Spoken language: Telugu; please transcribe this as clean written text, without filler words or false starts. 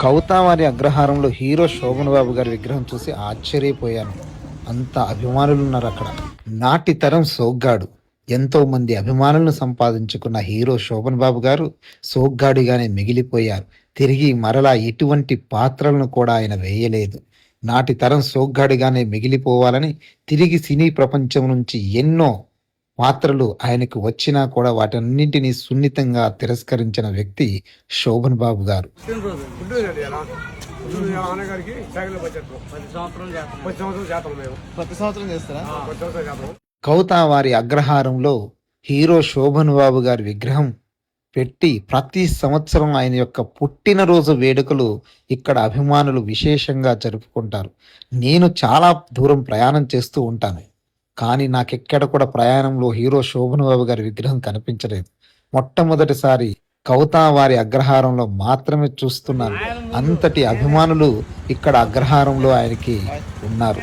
కౌతావారి అగ్రహారంలో హీరో శోభన్ బాబు గారి విగ్రహం చూసి ఆశ్చర్యపోయాను. అంత అభిమానులున్నారు అక్కడ. నాటి తరం సోగ్గాడు. ఎంతో మంది అభిమానులను సంపాదించుకున్న హీరో శోభన్ బాబు గారు సోగ్గాడిగానే మిగిలిపోయారు. తిరిగి మరలా ఎటువంటి పాత్రలను కూడా ఆయన వేయలేదు. నాటి తరం సోగ్గాడిగానే మిగిలిపోవాలని తిరిగి సినీ ప్రపంచం నుంచి ఎన్నో పాత్రలు ఆయనకు వచ్చినా కూడా వాటన్నింటినీ సున్నితంగా తిరస్కరించిన వ్యక్తి శోభన్ బాబు గారు. కౌతావారి అగ్రహారంలో హీరో శోభన్ బాబు గారి విగ్రహం పెట్టి ప్రతి సంవత్సరం ఆయన యొక్క పుట్టినరోజు వేడుకలు ఇక్కడ అభిమానులు విశేషంగా జరుపుకుంటారు. నేను చాలా దూరం ప్రయాణం చేస్తూ ఉంటాను, కానీ నాకెక్కడ కూడా ప్రయాణంలో హీరో శోభన్ బాబు గారి విగ్రహం కనిపించలేదు. మొట్టమొదటిసారి కౌతావారి అగ్రహారంలో మాత్రమే చూస్తున్నాను. అంతటి అభిమానులు ఇక్కడ అగ్రహారంలో ఆయనకి ఉన్నారు.